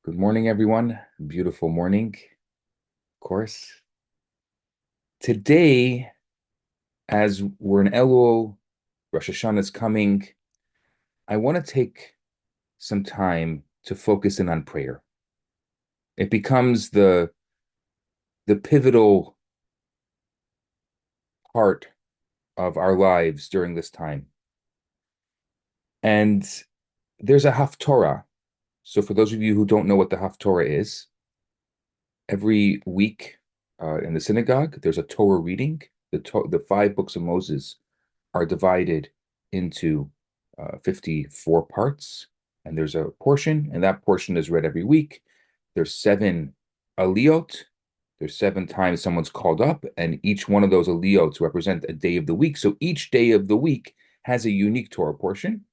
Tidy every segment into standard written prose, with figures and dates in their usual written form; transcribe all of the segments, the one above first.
Good morning, everyone. Beautiful morning, of course. Today, as we're in Elul, Rosh Hashanah is coming. I want to take some time to focus in on prayer. It becomes the pivotal part of our lives during this time. And there's a Haftarah. So for those of you who don't know what the Haftarah is, every week in the synagogue, there's a Torah reading. The five books of Moses are divided into 54 parts, and there's a portion, and that portion is read every week. There's seven aliyot. There's seven times someone's called up, and each one of those aliyot represent a day of the week. So each day of the week has a unique Torah portion.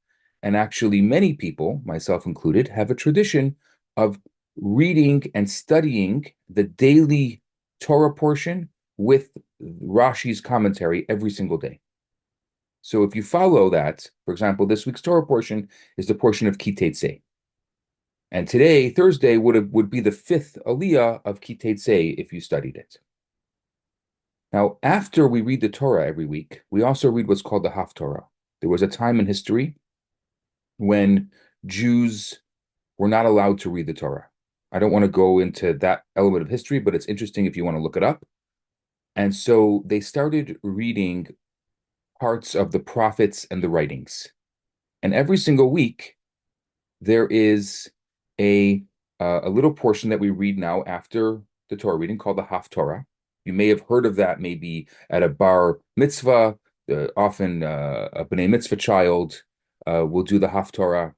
And actually, many people, myself included, have a tradition of reading and studying the daily Torah portion with Rashi's commentary every single day. So if you follow that, for example, this week's Torah portion is the portion of Kiteitzei. And today, Thursday, would be the fifth aliyah of Kiteitzei if you studied it. Now, after we read the Torah every week, we also read what's called the Haftarah. There was a time in history when Jews were not allowed to read the Torah. I don't want to go into that element of history, but it's interesting if you want to look it up. And so they started reading parts of the prophets and the writings. And every single week, there is a little portion that we read now after the Torah reading called the Haftarah. You may have heard of that maybe at a bar mitzvah. Often a b'nai mitzvah child will do the Haftarah.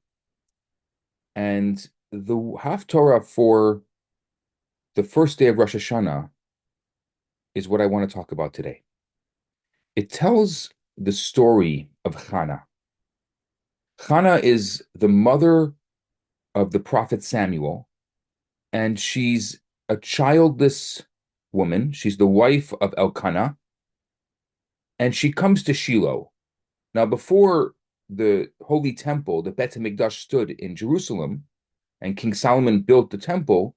And the Haftarah for the first day of Rosh Hashanah is what I want to talk about today. It tells the story of Chanah. Chanah is the mother of the prophet Samuel, and she's a childless woman. She's the wife of Elkanah, and she comes to Shiloh. Now, before the Holy Temple, the Bet HaMikdash stood in Jerusalem, and King Solomon built the temple,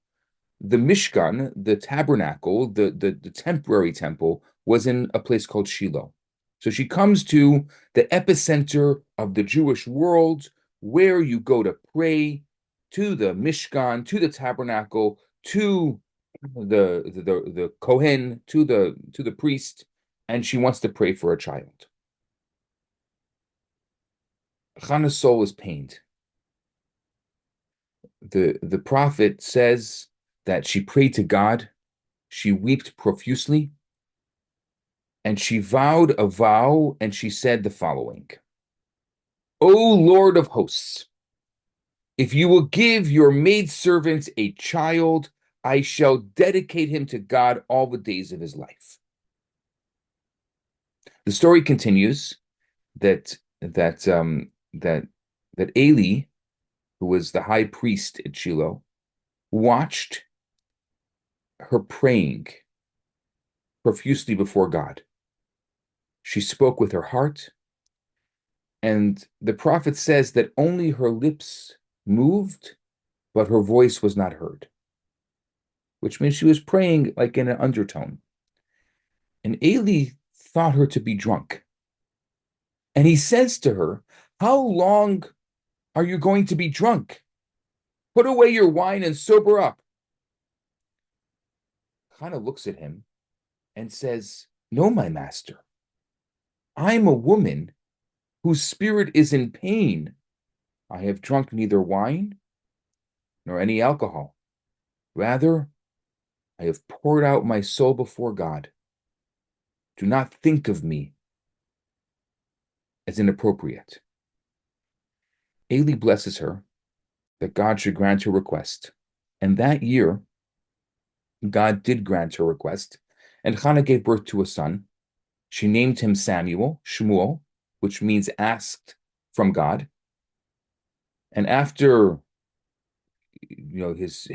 the Mishkan, the tabernacle, the temporary temple, was in a place called Shiloh. So she comes to the epicenter of the Jewish world, where you go to pray, to the Mishkan, to the tabernacle, to the Kohen, to the priest, and she wants to pray for a child. Chanah's soul is pained. The prophet says that she prayed to God, she wept profusely, and she vowed a vow, and she said the following: O Lord of hosts, if you will give your maidservant a child, I shall dedicate him to God all the days of his life. The story continues that Eli, who was the high priest at Shiloh, watched her praying profusely before God. She spoke with her heart, and the prophet says that only her lips moved, but her voice was not heard, which means she was praying like in an undertone. And Eli thought her to be drunk. And he says to her, how long are you going to be drunk? Put away your wine and sober up. Chanah looks at him and says, no, my master. I'm a woman whose spirit is in pain. I have drunk neither wine nor any alcohol. Rather, I have poured out my soul before God. Do not think of me as inappropriate. Eli blesses her that God should grant her request. And that year, God did grant her request, and Chanah gave birth to a son. She named him Samuel, Shmuel, which means asked from God. And after his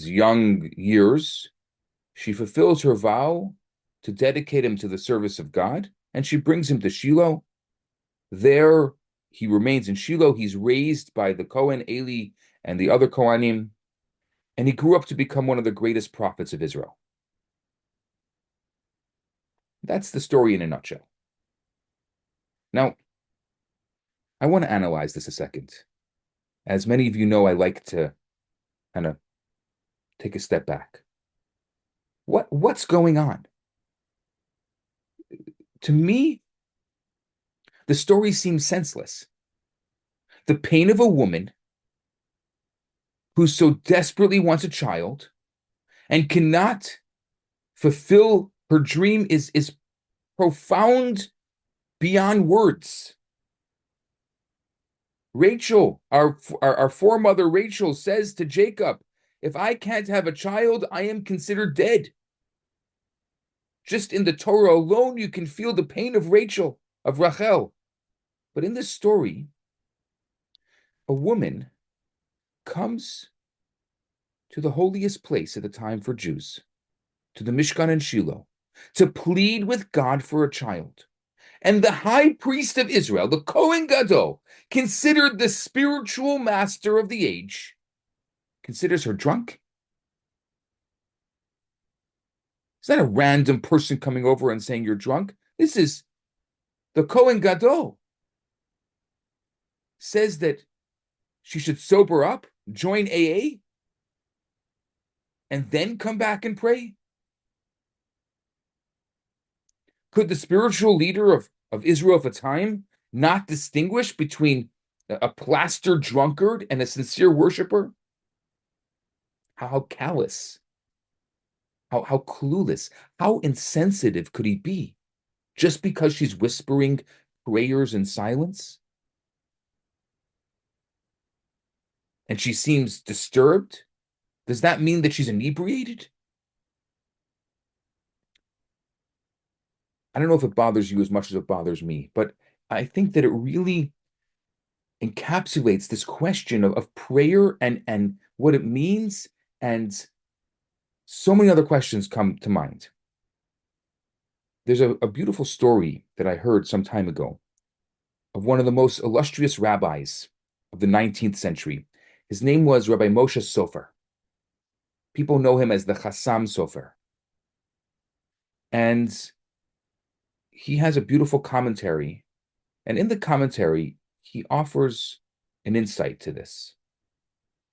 young years, she fulfills her vow to dedicate him to the service of God, and she brings him to Shiloh. There he remains in Shiloh. He's raised by the Kohen Eli and the other Kohanim, and he grew up to become one of the greatest prophets of Israel. That's the story in a nutshell. Now, I want to analyze this a second. As many of you know, I like to kind of take a step back. What's going on? To me, the story seems senseless. The pain of a woman who so desperately wants a child and cannot fulfill her dream is profound beyond words. Rachel, our foremother Rachel, says to Jacob, if I can't have a child, I am considered dead. Just in the Torah alone, you can feel the pain of Rachel, of Rachel. But in this story, a woman comes to the holiest place at the time for Jews, to the Mishkan in Shiloh, to plead with God for a child. And the high priest of Israel, the Kohen Gadol, considered the spiritual master of the age, considers her drunk. It's not a random person coming over and saying you're drunk. This is the Kohen Gadol. Says that she should sober up, join AA, and then come back and pray. Could the spiritual leader of Israel at the time not distinguish between a plaster drunkard and a sincere worshiper? How callous, how clueless, how insensitive could he be just because she's whispering prayers in silence? And she seems disturbed? Does that mean that she's inebriated? I don't know if it bothers you as much as it bothers me, but I think that it really encapsulates this question of prayer and what it means, and so many other questions come to mind. There's a beautiful story that I heard some time ago of one of the most illustrious rabbis of the 19th century. His name was Rabbi Moshe Sofer. People know him as the Chassam Sofer. And he has a beautiful commentary. And in the commentary, he offers an insight to this.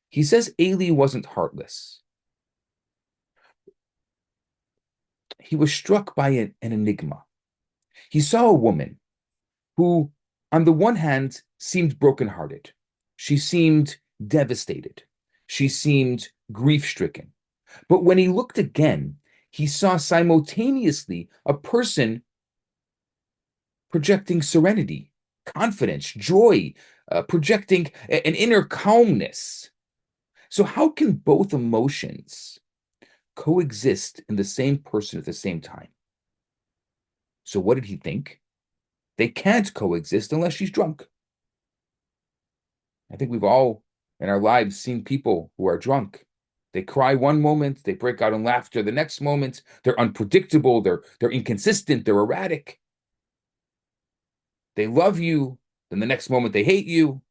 He says Eli wasn't heartless. He was struck by an enigma. He saw a woman who, on the one hand, seemed brokenhearted. She seemed devastated. She seemed grief-stricken. But when he looked again, he saw simultaneously a person projecting serenity, confidence, joy, projecting an inner calmness. So how can both emotions coexist in the same person at the same time? So what did he think? They can't coexist unless she's drunk. I think we've all in our lives seen people who are drunk. They cry one moment, they break out in laughter the next moment. They're unpredictable, they're inconsistent, they're erratic. They love you, then the next moment they hate you.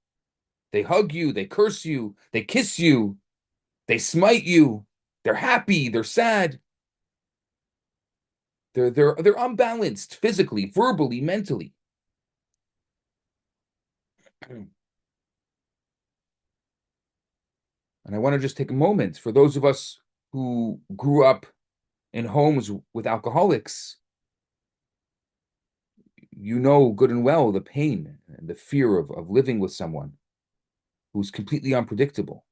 They hug you, they curse you, they kiss you, they smite you. They're happy, they're sad. They're unbalanced physically, verbally, mentally. And I want to just take a moment for those of us who grew up in homes with alcoholics. You know good and well the pain and the fear of living with someone who's completely unpredictable.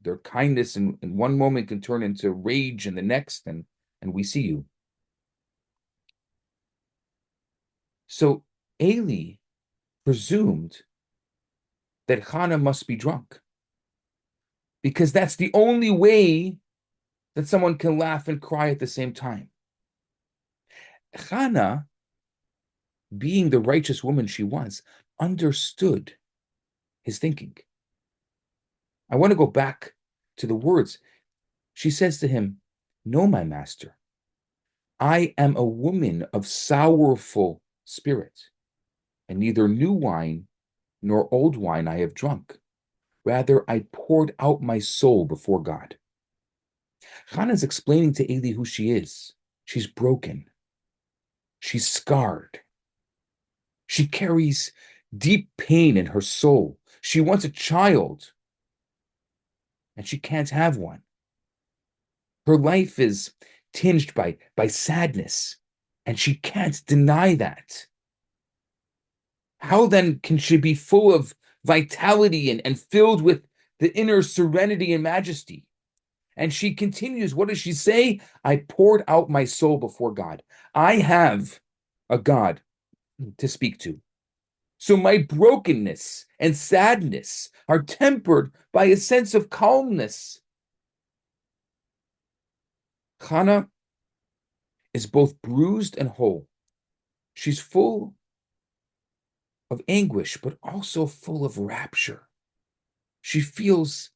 Their kindness in one moment can turn into rage in the next, and we see you. So Eli presumed that Chanah must be drunk, because that's the only way that someone can laugh and cry at the same time. Chanah, being the righteous woman she was, understood his thinking. I want to go back to the words. She says to him, "No, my master, I am a woman of sorrowful spirit, and neither new wine nor old wine I have drunk, Rather, I poured out my soul before God. Chanah is explaining to Eli who she is. She's broken. She's scarred. She carries deep pain in her soul. She wants a child, and she can't have one. Her life is tinged by sadness, and she can't deny that. How then can she be full of vitality and filled with the inner serenity and majesty? And she continues, what does she say? I poured out my soul before God. I have a God to speak to. So my brokenness and sadness are tempered by a sense of calmness. Chanah is both bruised and whole. She's full of anguish, but also full of rapture. She feels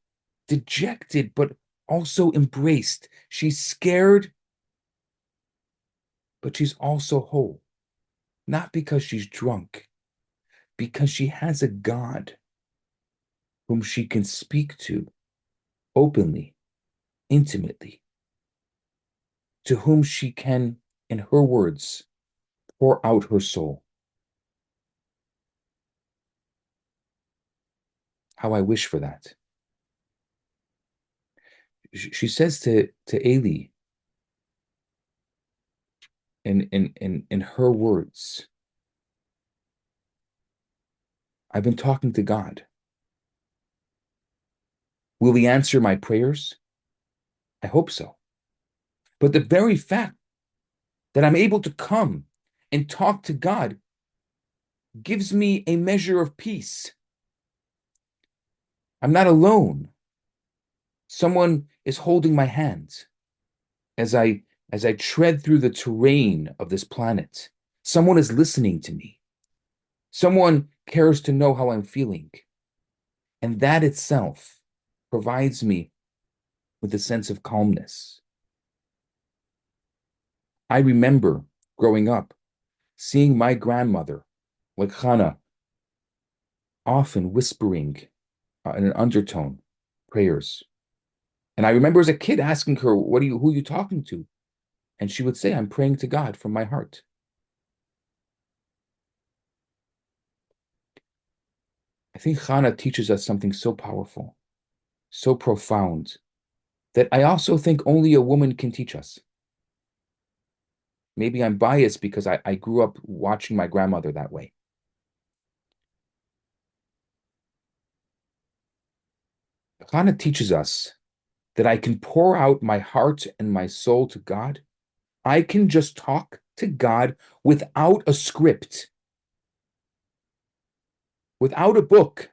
dejected, but also embraced. She's scared, but she's also whole. Not because she's drunk, because she has a God whom she can speak to openly, intimately, to whom she can, in her words, pour out her soul. How I wish for that. She says to Eli in her words, I've been talking to God. Will he answer my prayers? I hope so. But the very fact that I'm able to come and talk to God gives me a measure of peace. I'm not alone. Someone is holding my hand as I tread through the terrain of this planet. Someone is listening to me. Someone cares to know how I'm feeling. And that itself provides me with a sense of calmness. I remember growing up, seeing my grandmother, like Chanah, often whispering in an undertone prayers. And I remember as a kid asking her, who are you talking to? And she would say, I'm praying to God from my heart. I think Chanah teaches us something so powerful, so profound, that I also think only a woman can teach us. Maybe I'm biased because I grew up watching my grandmother that way. Chanah teaches us that I can pour out my heart and my soul to God. I can just talk to God without a script, without a book,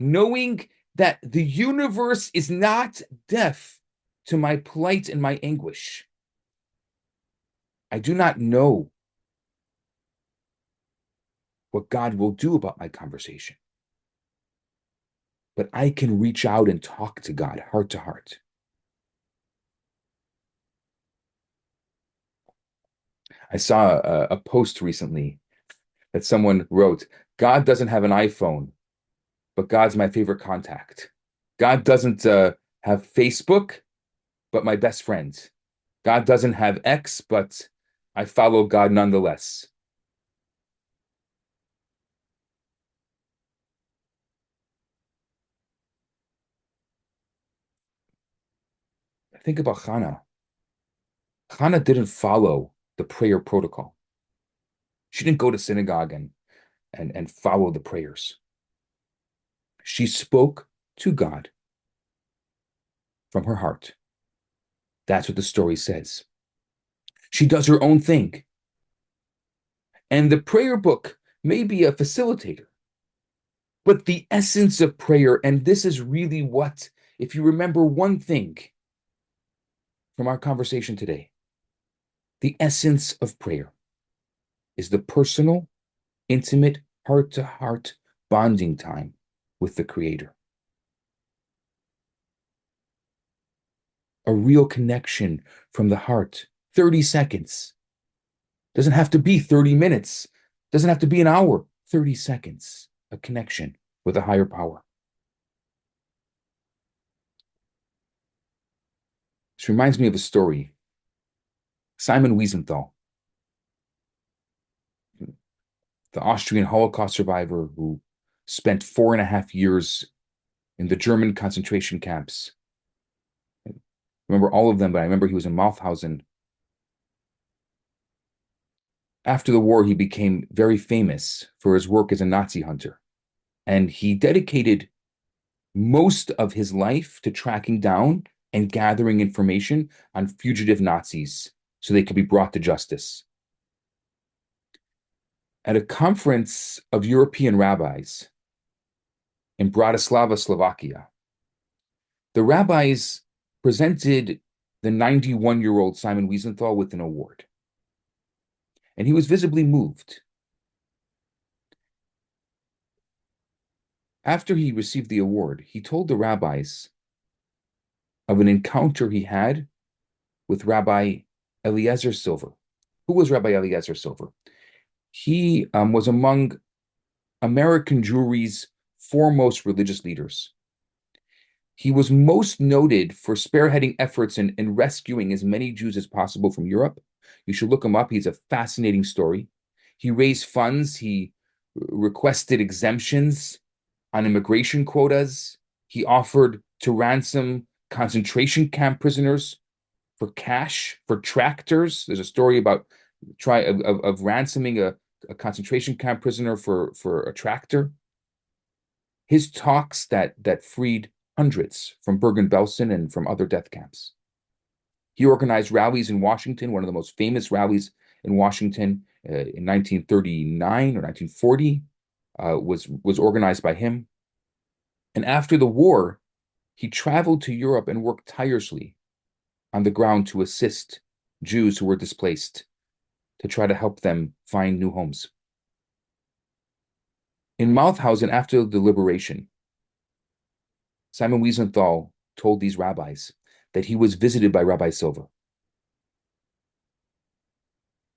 knowing that the universe is not deaf to my plight and my anguish. I do not know what God will do about my conversation, but I can reach out and talk to God heart to heart. I saw a post recently that someone wrote, God doesn't have an iPhone, but God's my favorite contact. God doesn't have Facebook, but my best friend. God doesn't have X, but I follow God nonetheless. Think about Chanah. Chanah didn't follow the prayer protocol. She didn't go to synagogue and follow the prayers. She spoke to God from her heart. That's what the story says. She does her own thing. And the prayer book may be a facilitator, but the essence of prayer, and this is really what, if you remember one thing from our conversation today, the essence of prayer is the personal, intimate, heart-to-heart bonding time with the Creator. A real connection from the heart. 30 seconds. Doesn't have to be 30 minutes. Doesn't have to be an hour. 30 seconds. A connection with a higher power. This reminds me of a story. Simon Wiesenthal, the Austrian Holocaust survivor who spent 4.5 years in the German concentration camps. I remember all of them, but I remember he was in Mauthausen. After the war, he became very famous for his work as a Nazi hunter. And he dedicated most of his life to tracking down and gathering information on fugitive Nazis so they could be brought to justice. At a conference of European rabbis in Bratislava, Slovakia, the rabbis presented the 91-year-old Simon Wiesenthal with an award. And he was visibly moved. After he received the award, he told the rabbis of an encounter he had with Rabbi Eliezer Silver. Who was Rabbi Eliezer Silver? He was among American Jewry's foremost religious leaders. He was most noted for spearheading efforts in rescuing as many Jews as possible from Europe. You should look him up. He's a fascinating story. He raised funds. He requested exemptions on immigration quotas. He offered to ransom concentration camp prisoners for cash, for tractors. There's a story about ransoming a concentration camp prisoner for a tractor. His talks that freed hundreds from Bergen-Belsen and from other death camps. He organized rallies in Washington, one of the most famous rallies in Washington in 1939 or 1940 was organized by him. And after the war, he traveled to Europe and worked tirelessly on the ground to assist Jews who were displaced, to try to help them find new homes. In Mauthausen, after the liberation, Simon Wiesenthal told these rabbis that he was visited by Rabbi Silver.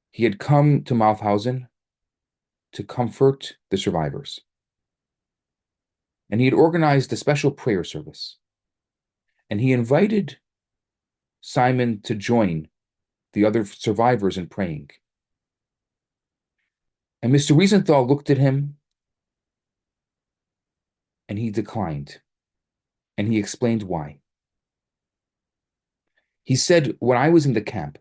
He had come to Mauthausen to comfort the survivors. And he had organized a special prayer service. And he invited Simon to join the other survivors in praying. And Mr. Wiesenthal looked at him and he declined. And he explained why. He said, when I was in the camp,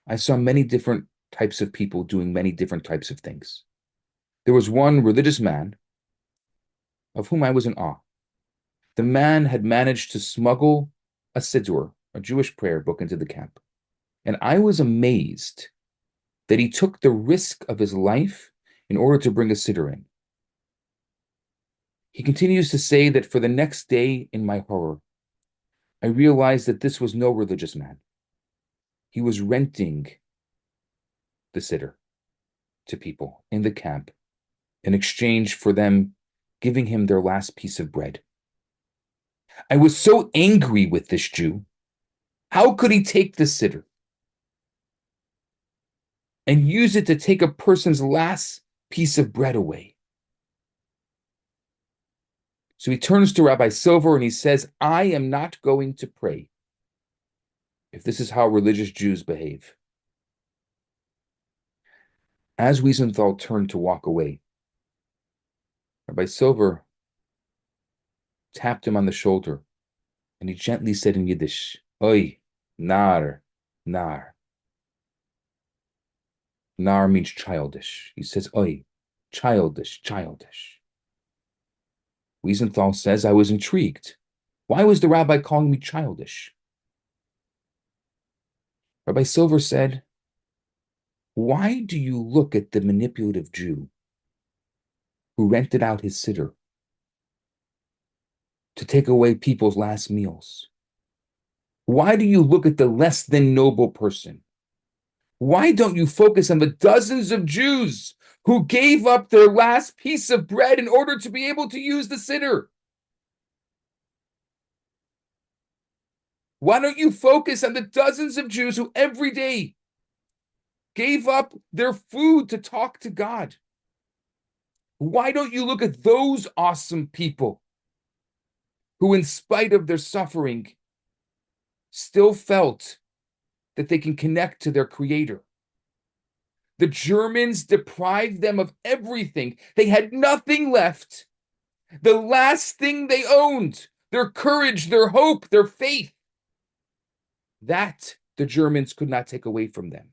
I saw many different types of people doing many different types of things. There was one religious man of whom I was in awe. The man had managed to smuggle a siddur, a Jewish prayer book, into the camp. And I was amazed that he took the risk of his life in order to bring a siddur in. He continues to say that for the next day, in my horror, I realized that this was no religious man. He was renting the siddur to people in the camp in exchange for them giving him their last piece of bread. I was so angry with this Jew. How could he take the siddur and use it to take a person's last piece of bread away? So he turns to Rabbi Silver and he says, I am not going to pray if this is how religious Jews behave. As Wiesenthal turned to walk away, Rabbi Silver tapped him on the shoulder and he gently said in Yiddish, Oi, nar, nar. Nar means childish. He says, Oi, childish, childish. Wiesenthal says, I was intrigued. Why was the rabbi calling me childish? Rabbi Silver said, why do you look at the manipulative Jew who rented out his siddur to take away people's last meals? Why do you look at the less than noble person? Why don't you focus on the dozens of Jews who gave up their last piece of bread in order to be able to use the siddur? Why don't you focus on the dozens of Jews who every day gave up their food to talk to God? Why don't you look at those awesome people who, in spite of their suffering, still felt that they can connect to their creator. The Germans deprived them of everything. They had nothing left. The last thing they owned, their courage, their hope, their faith. That the Germans could not take away from them.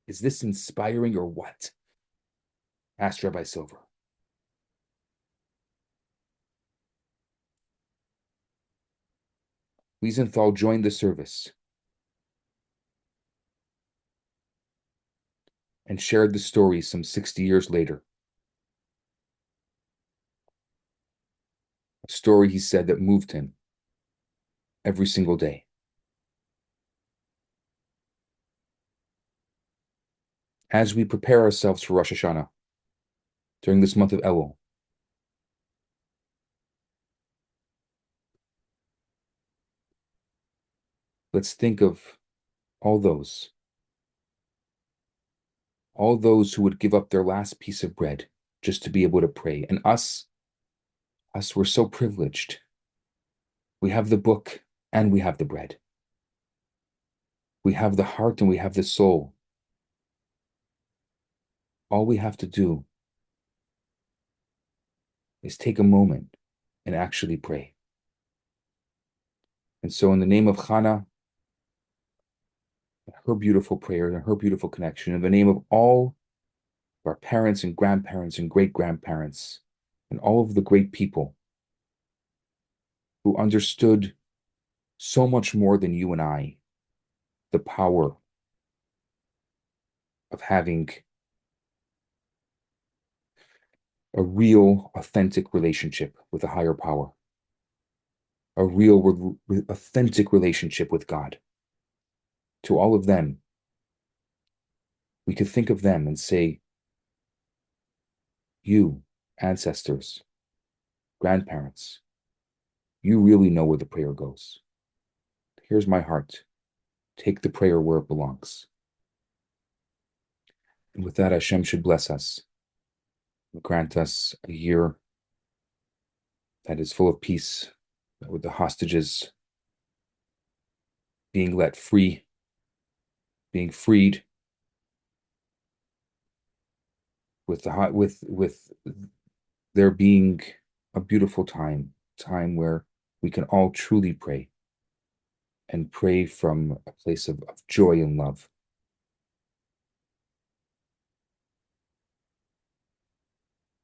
Is this inspiring or what? Asked Rabbi Silver. Wiesenthal joined the service and shared the story some 60 years later. A story, he said, that moved him every single day. As we prepare ourselves for Rosh Hashanah during this month of Elul, let's think of all those who would give up their last piece of bread just to be able to pray. And us, we're so privileged. We have the book and we have the bread. We have the heart and we have the soul. All we have to do is take a moment and actually pray. And so in the name of Chanah, her beautiful prayer and her beautiful connection, in the name of all our parents and grandparents and great-grandparents and all of the great people who understood so much more than you and I the power of having a real, authentic relationship with a higher power, a real, authentic relationship with God. To all of them, we could think of them and say, you, ancestors, grandparents, you really know where the prayer goes. Here's my heart. Take the prayer where it belongs. And with that, Hashem should bless us, grant us a year that is full of peace, with the hostages being let free, being freed, with there being a beautiful time where we can all truly pray, and pray from a place of joy and love.